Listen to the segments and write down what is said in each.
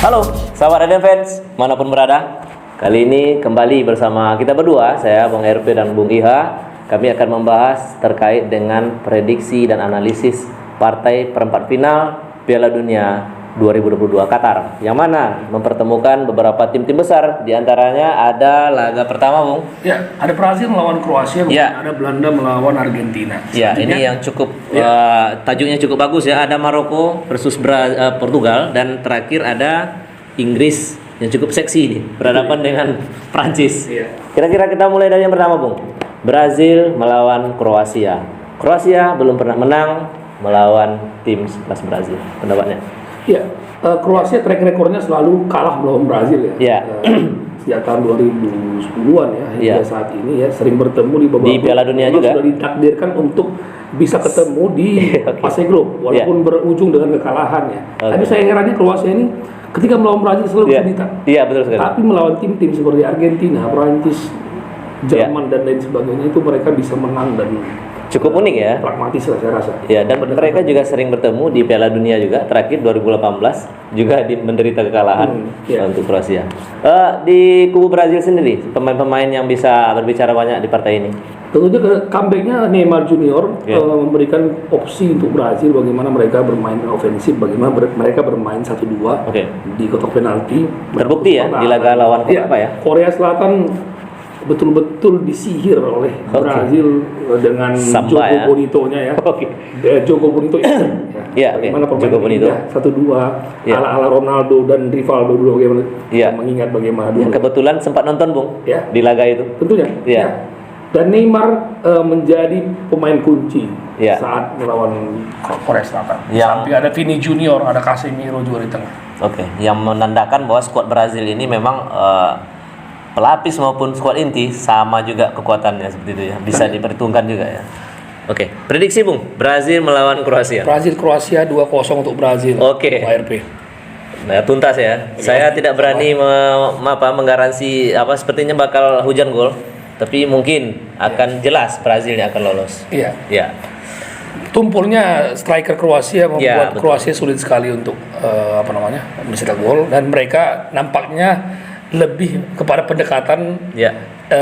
Halo, sahabat Raden fans, manapun berada. Kali ini kembali bersama kita berdua, saya Bang RP dan Bung Iha. Kami akan membahas terkait dengan prediksi dan analisis partai perempat final Piala Dunia 2022 Qatar, yang mana mempertemukan beberapa tim-tim besar. Di antaranya ada laga pertama, Bung. Ya, ada Brazil melawan Kroasia, Ya. ada Belanda melawan Argentina. Ya, ini yang cukup tajuknya cukup bagus ya. Ada Maroko versus Portugal, dan terakhir ada Inggris yang cukup seksi ini berhadapan dengan Prancis. Iya. Kira-kira kita mulai dari yang pertama, Bung. Brazil melawan Kroasia. Kroasia belum pernah menang melawan tim sekelas Brazil. Pendapatnya? Ya, Kroasia track recordnya selalu kalah melawan Brazil ya. Iya. Sejak tahun 2010-an ya, hingga Iya. saat ini ya sering bertemu di babak Di Piala Dunia juga. sudah ditakdirkan untuk bisa ketemu di Oke. fase grup, walaupun berujung dengan kekalahan ya. Oke. Tapi saya herannya Kroasia ini ketika melawan Brazil selalu Iya. kesulitan. Iya, betul sekali. Tapi melawan tim-tim seperti Argentina, Prancis, Jerman dan lain sebagainya itu mereka bisa menang dan Cukup unik ya. pragmatis lah saya rasa. Ya, dan mereka juga sering bertemu di Piala Dunia juga. Terakhir 2018 juga menderita kekalahan Iya. untuk Kroasia. Di kubu Brazil sendiri, pemain-pemain yang bisa berbicara banyak di partai ini. Tentunya comebacknya Neymar Junior Iya. memberikan opsi untuk Brazil bagaimana mereka bermain ofensif, bagaimana mereka bermain 1-2 Oke. di kotak penalti. Terbukti ya di laga lawan Iya, apa ya? Korea Selatan betul-betul disihir oleh Oke. Brazil dengan Samba Joko ya. Bonito-nya ya. Oke. Joko Bonito itu Iya, oke. bagaimana Joko Bonito. 1-2 Iya. ala Ronaldo dan Rivaldo dulu bagaimana Iya. mengingat bagaimana Yang dulu. kebetulan sempat nonton, Bung, Ya. di laga itu. Tentunya. Iya. Ya. Dan Neymar menjadi pemain kunci Iya. saat melawan Korea Selatan. Yang- Sampai ada Vini Junior, ada Casemiro juga di tengah. Oke, yang menandakan bahwa skuad Brazil ini memang pelapis maupun skuad inti sama juga kekuatannya seperti itu ya. Bisa diperhitungkan juga ya. Oke, prediksi, Bung. Brazil melawan Kroasia. Brazil Kroasia 2-0 untuk Brazil. Oke. ARP. Nah, tuntas ya. Saya tidak berani menggaransi sepertinya bakal hujan gol, tapi mungkin akan jelas Brazil yang akan lolos. Iya. Ya. Tumpulnya striker Kroasia membuat Ya, betul. Kroasia sulit sekali untuk mencetak gol, dan mereka nampaknya lebih kepada pendekatan Ya.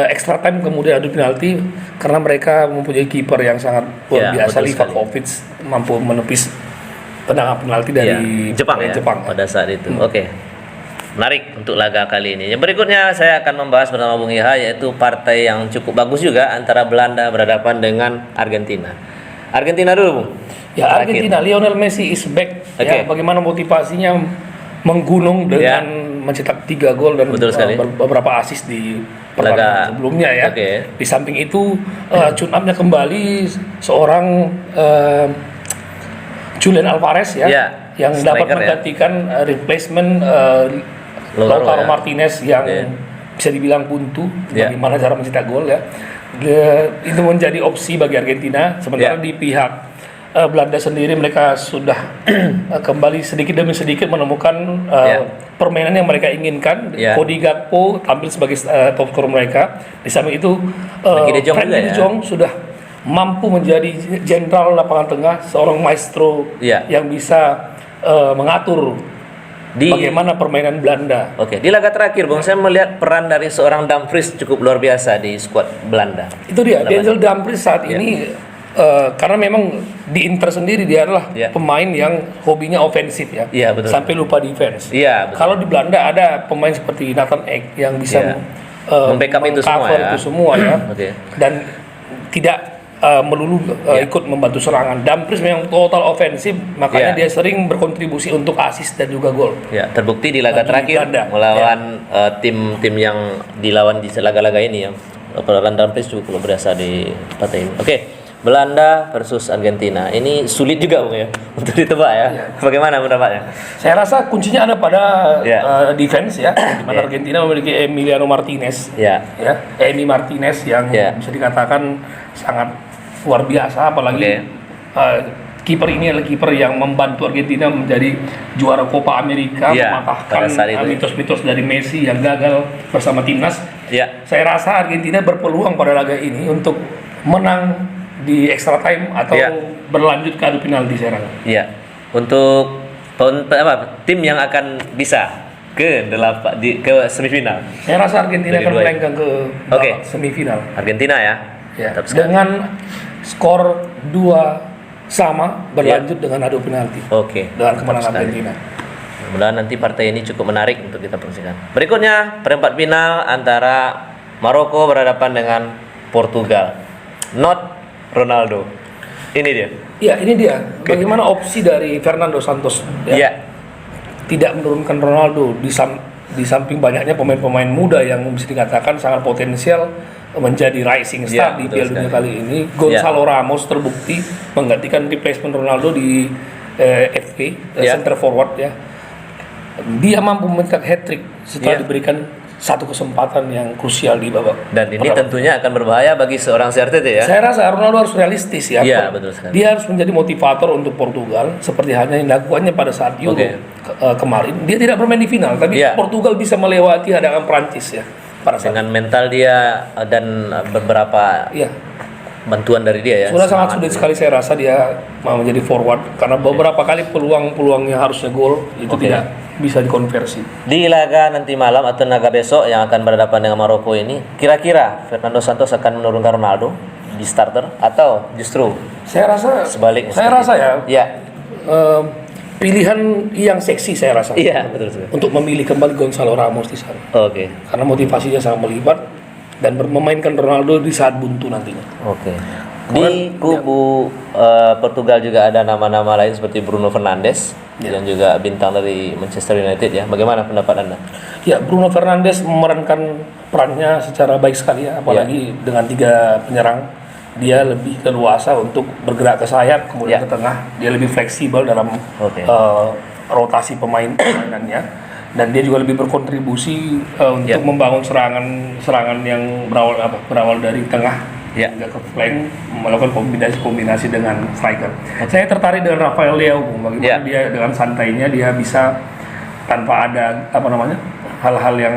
extra time kemudian adu penalti, karena mereka mempunyai kiper yang sangat luar Ya, biasa. betul sekali. Livakovic mampu menepis tendangan penalti dari Jepang ya, Jepang. pada saat itu. Oke. Menarik untuk laga kali ini. Yang berikutnya saya akan membahas bersama Bung Iha, yaitu partai yang cukup bagus juga antara Belanda berhadapan dengan Argentina. Argentina dulu, Bung. Ya, Terakhir. Argentina, Lionel Messi is back. Oke. Ya, bagaimana motivasinya menggunung dengan mencetak 3 gol dan Betul sekali. beberapa assist di Laga pertandingan sebelumnya ya. Oke. Di samping itu tune up-nya kembali seorang Julian Alvarez ya, Ya, yang dapat striker ya. menggantikan replacement ya. Lautaro Martinez yang Oke. bisa dibilang buntu Ya. bagaimana cara mencetak gol ya. Itu menjadi opsi bagi Argentina, sementara Ya. di pihak Belanda sendiri mereka sudah kembali sedikit demi sedikit menemukan Ya. permainan yang mereka inginkan. Ya. Cody Gakpo tampil sebagai top scorer mereka. Di samping itu Frankie de Jong Frankie juga de ya. Jong sudah mampu menjadi jenderal lapangan tengah, seorang maestro Ya. yang bisa mengatur bagaimana permainan Belanda. Oke, di laga terakhir, Bung, saya melihat peran dari seorang Dumfries cukup luar biasa di skuad Belanda. Itu dia, Kenapa? Denzel Dumfries saat ini karena memang di Inter sendiri dia adalah Ya. pemain yang hobinya ofensif ya, Iya, betul. sampai lupa defense. Iya, betul. Kalau di Belanda ada pemain seperti Nathan Ek yang bisa Iya. Membackup itu semua mengcover ya. itu semua ya, Oke. dan tidak melulu ikut membantu serangan. Dumfries memang total ofensif, makanya Iya. dia sering berkontribusi untuk assist dan juga gol. Ya, terbukti di laga Bagi terakhir Belanda. melawan tim-tim yang dilawan di laga-laga ini ya. Peran Dumfries cukup luar biasa di partai ini. Oke, Belanda versus Argentina. Ini sulit juga, Bung, ya, untuk ditebak ya. Bagaimana pendapatnya? Saya rasa kuncinya ada pada Ya. defense ya, di mana Ya. Argentina memiliki Emiliano Martinez. Ya. Ya, Emi Martinez yang Ya. bisa dikatakan sangat luar biasa, apalagi Oke. kiper ini adalah kiper yang membantu Argentina menjadi juara Copa America, Ya, pada mematahkan saat itu. mitos-mitos dari Messi yang gagal bersama timnas. Ya. Saya rasa Argentina berpeluang pada laga ini untuk menang di extra time atau Ya. berlanjut ke adu penalti, saya rasa. Ya. Untuk tim yang akan bisa ke semifinal. Saya rasa Argentina Dari akan dua. melenggang ke Oke. babak semifinal. Argentina ya. Ya, Mantap sekali. dengan skor 2-sama berlanjut dengan adu penalti. Oke. Dengan kemenangan Mantap sekali. Argentina. Mudah-mudahan nanti partai ini cukup menarik untuk kita perhatikan. Berikutnya perempat final antara Maroko berhadapan dengan Portugal. Not Ronaldo. Ini dia. Ya, ini dia. Bagaimana opsi dari Fernando Santos Iya. tidak menurunkan Ronaldo di samping banyaknya pemain-pemain muda yang bisa dikatakan sangat potensial menjadi rising star Ya, di betul Piala Dunia sekali. kali ini. Gonzalo Ramos terbukti menggantikan replacement Ronaldo di FK, Ya. center forward ya. Dia mampu mencetak hat-trick setelah Ya. diberikan satu kesempatan yang krusial di babak. Dan ini pertama. tentunya akan berbahaya bagi seorang CR7 ya. Saya rasa Ronaldo harus realistis ya. Iya, betul sekali. Dia harus menjadi motivator untuk Portugal seperti halnya yang dilakukannya pada saat Euro Oke. kemarin. Dia tidak bermain di final, tapi Iya. Portugal bisa melewati hadangan Prancis ya pada saat. Dengan mental dia dan beberapa Iya. bantuan dari dia ya. Sudah sangat semangat. sulit sekali saya rasa dia mau menjadi forward karena beberapa kali peluang-peluangnya harusnya gol itu Oke. tidak bisa dikonversi. Di laga nanti malam atau laga besok yang akan berhadapan dengan Maroko ini, kira-kira Fernando Santos akan menurunkan Ronaldo di starter atau justru Saya rasa sebaliknya? Saya rasa ya Ya. eh, pilihan yang seksi saya rasa Iya, betul sekali. untuk memilih kembali Gonzalo Ramos di sana. Oke. Karena motivasinya sangat melibat dan memainkan Ronaldo di saat buntu nantinya. Oke. Di kubu Portugal juga ada nama-nama lain seperti Bruno Fernandes yang juga bintang dari Manchester United ya. Bagaimana pendapat Anda? Ya, Bruno Fernandes memerankan perannya secara baik sekali ya, apalagi dengan 3 penyerang. Dia lebih leluasa untuk bergerak ke sayap, kemudian Ya. ke tengah. Dia lebih fleksibel dalam Oke. rotasi permainannya. Dan dia juga lebih berkontribusi untuk Ya. membangun serangan yang berawal dari tengah Ya. hingga ke flank, melakukan kombinasi dengan striker. Saya tertarik dengan Rafael Leao, bagaimana Ya. dia dengan santainya dia bisa tanpa ada hal-hal yang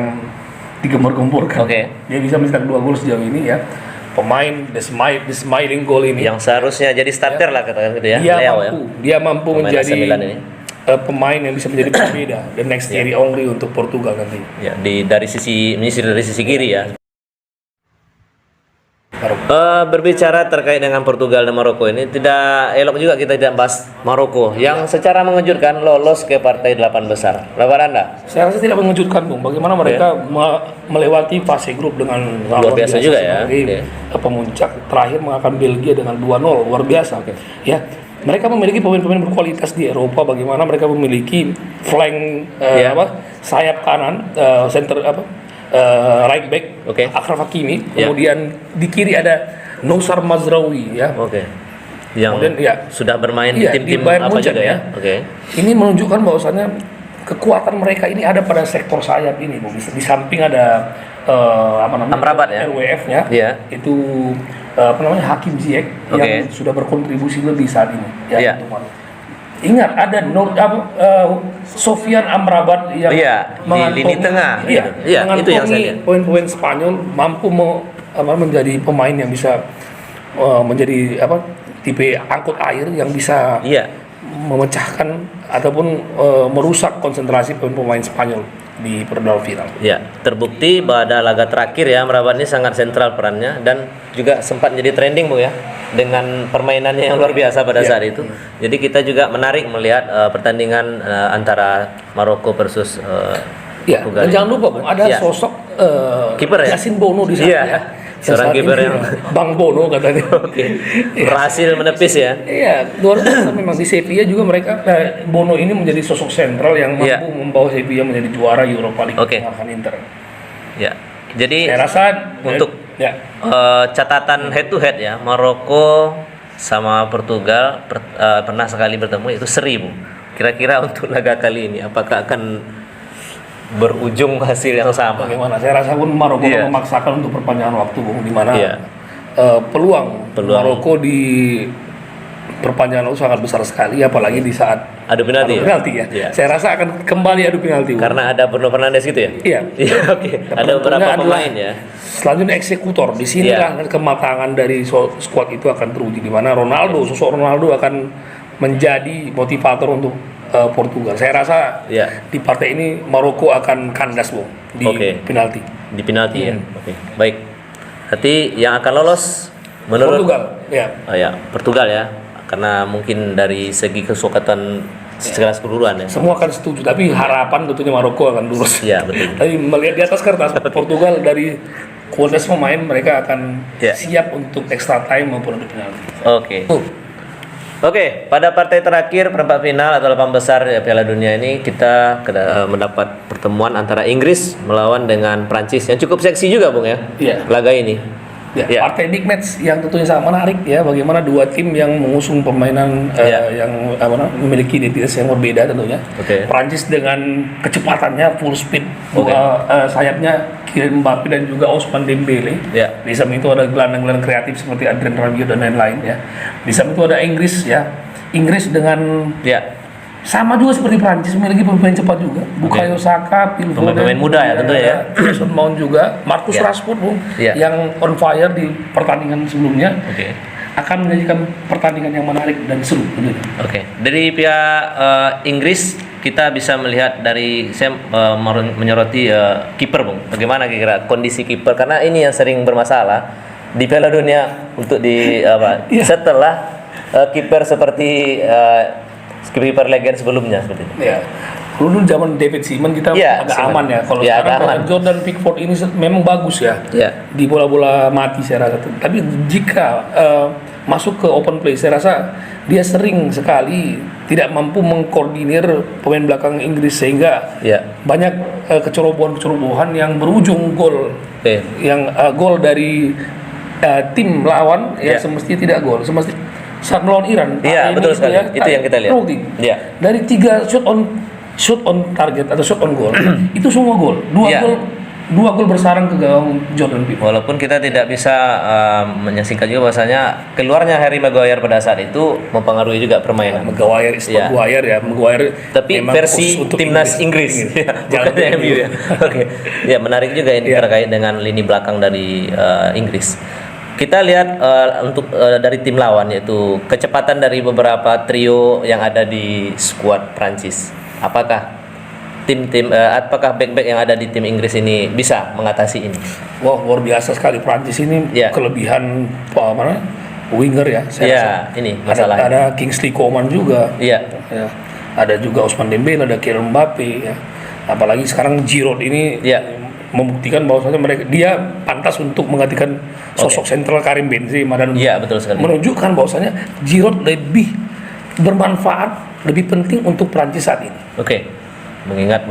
digembor-gemborkan. Oke. Dia bisa mencetak 2 gol sejauh ini ya. Pemain the smiling goal ini Yang seharusnya jadi starter lah katakan gitu ya. Leo ya. dia mampu Pemain AC menjadi Milan ini. pemain yang bisa menjadi pembeda the next Thierry Henry untuk Portugal nanti. Ya, dari sisi menyisir dari sisi kiri ya. Baru. Berbicara terkait dengan Portugal dan Maroko ini tidak elok juga kita tidak bahas Maroko yang secara mengejutkan lolos ke partai 8 besar. Pendapat Anda? Saya rasa tidak mengejutkan, Bung. Bagaimana mereka melewati fase grup dengan Luar biasa juga ya. sebagai pemuncak, terakhir mengalahkan Belgia dengan 2-0, luar biasa. Ya, mereka memiliki pemain-pemain berkualitas di Eropa. Bagaimana mereka memiliki flank sayap kanan, center right back, Oke. Achraf Hakimi. Ya. Kemudian di kiri ada Noussair Mazraoui ya. Oke. Yang Kemudian, ya. sudah bermain Iya, di tim-tim di Bayern apa Munchen juga ya. ya. Oke. Ini menunjukkan bahwasannya kekuatan mereka ini ada pada sektor sayap ini, Bung. Di samping ada Amrabat ya? RWF-nya, Iya. itu Hakim Ziyech Oke. yang sudah berkontribusi lebih saat ini. Ya, Iya. untuk Maroko. Ingat ada Sofian Amrabat yang Iya, di lini tengah. Iya, Iya, itu yang saya mengantongi lihat. poin-poin Spanyol mampu menjadi pemain yang bisa menjadi tipe angkut air yang bisa Iya. memecahkan ataupun merusak konsentrasi pemain Spanyol di perlawanan final. Ya, terbukti pada laga terakhir ya Amrabat ini sangat sentral perannya dan juga sempat jadi trending Bu ya dengan permainannya yang luar biasa pada saat itu. Jadi kita juga menarik melihat pertandingan antara Maroko versus Ya, Portugal. dan jangan lupa Bung, ada Ya. sosok Kiper ya? Yasin Bono di sana Iya, ya. seorang Saat kiper ini, yang Bang Bono katanya. Oke. Berhasil menepis ya. Iya, luar biasa memang di Sevilla juga mereka Bono ini menjadi sosok sentral yang mampu Iya. membawa Sevilla menjadi juara Europa League Oke. mengalahkan Inter. Ya. Jadi Saya rasa untuk catatan head to head ya, Maroko sama Portugal pernah sekali bertemu itu seri Bu. Kira-kira untuk laga kali ini apakah akan berujung hasil yang sama? bagaimana? Saya rasa pun Maroko Iya. memaksakan untuk perpanjangan waktu Bung, di mana Iya. peluang Maroko di perpanjangan waktu sangat besar sekali, apalagi di saat Adu penalti. adu penalti ya. Iya. Saya rasa akan kembali adu penalti. Bung. Karena ada Bruno Fernandes gitu ya? Iya. Iya, oke. Ada beberapa Penentunya adalah pemain ya. Selanjutnya eksekutor. Di sinilah kematangan dari squad itu akan teruji, di mana sosok Ronaldo akan menjadi motivator untuk Portugal. Saya rasa Ya. di partai ini Maroko akan kandas, Bung, di penalti. Di penalti ya. Oke. Baik. Berarti yang akan lolos menurut Portugal, ya. Oh ya, Portugal ya. Karena mungkin dari segi kesukatan secara keseluruhan ya. Semua akan setuju, tapi harapan tentunya Maroko akan lulus. Iya, betul. Tapi melihat di atas kertas Portugal dari kualitas pemain mereka akan Ya. siap untuk extra time maupun untuk penalti. Oke. Oke, pada partai terakhir perempat final atau 8 besar Piala Dunia ini kita mendapat pertemuan antara Inggris melawan dengan Prancis yang cukup seksi juga, Bung ya. Iya. Laga ini. Ya, Ya. partai big match yang tentunya sangat menarik ya, bagaimana dua tim yang mengusung permainan yang memiliki identitas yang berbeda tentunya. Oke. Prancis dengan kecepatannya full speed, Oke. sayapnya Kylian Mbappe dan juga Ousmane Dembele. Ya. Di samping itu ada gelandang-gelandang kreatif seperti Adrien Rabiot dan lain-lain ya. Di samping itu ada Inggris ya. Inggris dengan Ya. sama juga seperti Prancis memiliki pemain cepat juga. Bukayo Saka, Phil Foden, Pemain muda ya tentu ya. Mason Mount juga, Marcus Ya. Rashford, Bung, Ya. yang on fire di pertandingan sebelumnya, Oke. akan menjadikan pertandingan yang menarik dan seru tentunya. Oke. Dari pihak Inggris kita bisa melihat dari saya menyoroti kiper, Bung. Bagaimana kira-kira kondisi kiper karena ini yang sering bermasalah di Piala Dunia untuk Iya. setelah kiper seperti kiper legend sebelumnya seperti itu. Ya. Dulu zaman David Seaman kita Iya, agak Seaman. aman ya. Kalau Iya, sekarang agak aman. Jordan Pickford ini memang bagus ya. Iya. Di bola-bola mati saya rasa. Tapi jika masuk ke open play, saya rasa dia sering sekali tidak mampu mengkoordinir pemain belakang Inggris sehingga Iya. banyak kecerobohan-kecerobohan yang berujung gol. Oke. Yang gol dari tim lawan Iya. yang semestinya tidak gol. Semestinya saat melawan Iran. Iya, ini betul sekali. Itu yang kita lihat. penalti. Iya. Dari 3 shot on target atau shot on goal itu semua gol. Iya. Dua gol bersarang ke gawang Jordan Pickford. Walaupun kita tidak bisa menyaksikan juga bahwasanya keluarnya Harry Maguire pada saat itu mempengaruhi juga permainan. Maguire, Iya. Maguire Tapi memang versi khusus untuk timnas Inggris, Jangan bukan untuk MU ya. Oke, ya menarik juga ini Iya. terkait dengan lini belakang dari Inggris. Kita lihat untuk dari tim lawan yaitu kecepatan dari beberapa trio yang ada di skuad Prancis. Apakah apakah back-back yang ada di tim Inggris ini bisa mengatasi ini? Wah, luar biasa sekali Prancis ini. Iya. Kelebihan winger ya. Saya Iya, rasa. ini masalahnya. Ada Kingsley Coman juga. Iya. Ya. Ada juga Ousmane Dembele, ada Kylian Mbappe ya. Apalagi sekarang Giroud ini Iya. membuktikan bahwasanya dia pantas untuk menggantikan sosok sentral Karim Benzema dan Iya, betul sekali. menunjukkan bahwasanya Giroud lebih bermanfaat, lebih penting untuk Prancis saat ini. Oke, mengingat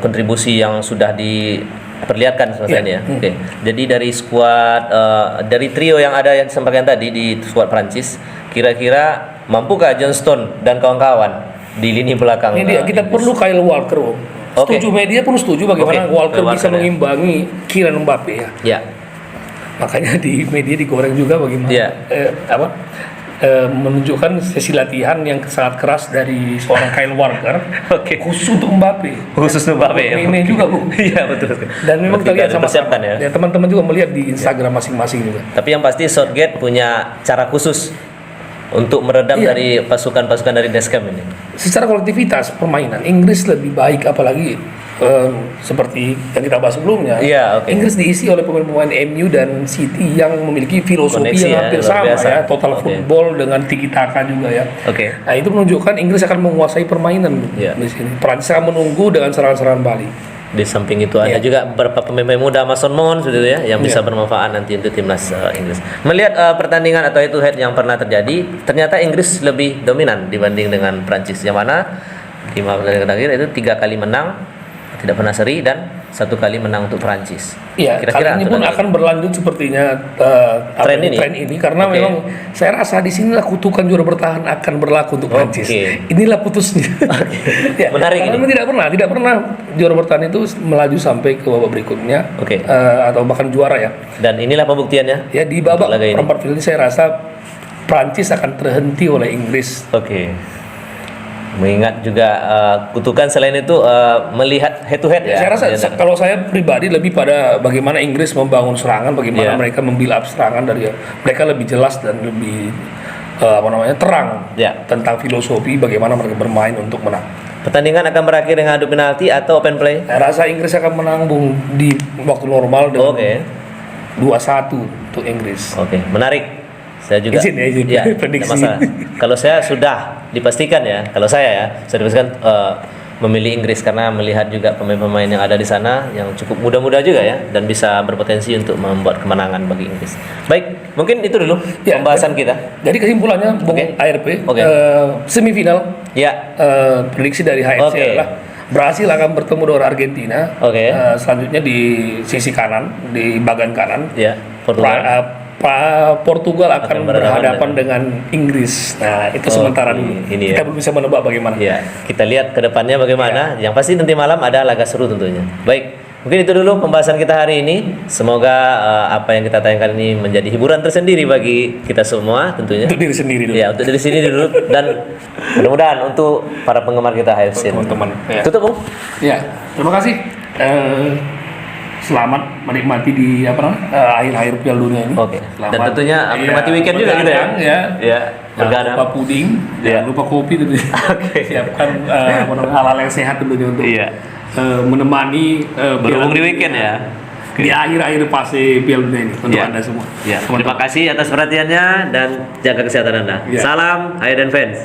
kontribusi yang sudah diperlihatkan selesai ini ya. Oke, jadi dari skuad dari trio yang ada yang disampaikan tadi di skuad Prancis, kira-kira mampukah John Stone dan kawan-kawan di lini belakang? Ini dia, kita Inggris? perlu Kyle Walker. Om. Oke. Setuju media pun setuju bagaimana Oke, Walker Kyle bisa Walker, ya. mengimbangi Kylian Mbappe ya. Ya, Makanya di media digoreng juga bagaimana Iya. menunjukkan sesi latihan yang sangat keras dari seorang Kyle Walker Oke. khusus untuk Mbappe. khusus Mbappe ya. Ini juga, Bu. Iya, betul. Dan memang kita lihat sama dipersiapkan ya. ya, teman-teman juga melihat di Instagram masing-masing juga. Tapi yang pasti Southgate punya cara khusus untuk meredam Iya. dari pasukan-pasukan dari Deschamps ini. Secara kolektivitas permainan Inggris lebih baik, apalagi seperti yang kita bahas sebelumnya. Iya, oke. Inggris diisi oleh pemain-pemain MU dan City yang memiliki filosofi Koneksi yang ya, hampir luar sama biasa. ya, total Oke. football dengan tiki taka juga ya. Oke. Nah, itu menunjukkan Inggris akan menguasai permainan Iya. di sini. Prancis akan menunggu dengan serangan-serangan balik. Di samping itu ada Iya. juga beberapa pemain muda Mason Mount seperti itu ya yang bisa Iya. bermanfaat nanti untuk timnas Inggris. Melihat pertandingan atau head to head yang pernah terjadi, ternyata Inggris lebih dominan dibanding dengan Prancis yang mana 5 pertandingan terakhir itu 3 kali menang, tidak pernah seri dan 1 kali menang untuk Prancis. Iya, kali ini pun aturan akan berlanjut sepertinya Tren ini? tren ini karena Oke. memang saya rasa di sinilah kutukan juara bertahan akan berlaku untuk Prancis. Oke. Inilah putusnya. Ya, Menarik karena ini. memang tidak pernah juara bertahan itu melaju sampai ke babak berikutnya. Oke. Atau bahkan juara ya. dan inilah pembuktiannya. Ya di babak Laga ini. perempat final ini saya rasa Prancis akan terhenti oleh Inggris. Oke. Mengingat juga kutukan selain itu melihat head to head ya. Saya rasa kalau saya pribadi lebih pada bagaimana Inggris membangun serangan, bagaimana Iya. mereka membuild up serangan dari mereka lebih jelas dan lebih terang Ya. tentang filosofi bagaimana mereka bermain untuk menang. Pertandingan akan berakhir dengan adu penalti atau open play? Saya rasa Inggris akan menang Bung di waktu normal dengan Oke. 2-1 untuk Inggris. Oke, menarik. Saya juga. Izin ya, izin. Ya, Prediksi. tidak masalah. Kalau saya sudah dipastikan ya, kalau saya ya, sudah dipastikan memilih Inggris karena melihat juga pemain-pemain yang ada di sana yang cukup muda-muda juga ya dan bisa berpotensi untuk membuat kemenangan bagi Inggris. Baik, mungkin itu dulu Ya, pembahasan kita. Jadi kesimpulannya Bung Oke. ARP Oke. semifinal Ya, prediksi dari HFC Oke. adalah Brasil akan bertemu dengan Argentina. Oke. Selanjutnya di sisi kanan, di bagian kanan, ya, Portugal. Portugal akan berhadapan berhadapan dengan Inggris. Nah, itu sementara dulu. ini Kita ya. belum bisa menebak bagaimana. Ya, kita lihat ke depannya bagaimana. Yang pasti nanti malam ada laga seru tentunya. Baik, mungkin itu dulu pembahasan kita hari ini. Semoga apa yang kita tayangkan ini menjadi hiburan tersendiri bagi kita semua tentunya. Untuk diri sendiri dulu. Ya, untuk dari sini dulu dan mudah-mudahan untuk para penggemar kita HFC. Teman-teman. Ya. Tutup, Bung. Ya, terima kasih. Selamat menikmati di akhir-akhir Piala Dunia ini. Oke. Dan Selamat, tentunya menikmati weekend juga gitu ya. begadang, ya. Ya, Jangan bergadang. lupa puding, Ya. jangan lupa kopi tentunya. Oke. Siapkan hal-hal yang sehat tentunya untuk Iya. menemani Berhubung di weekend ya. di akhir-akhir fase Piala Dunia ini untuk Ya. Anda semua. Ya, terima kasih atas perhatiannya dan jaga kesehatan Anda. Ya. Salam Hayden Fans.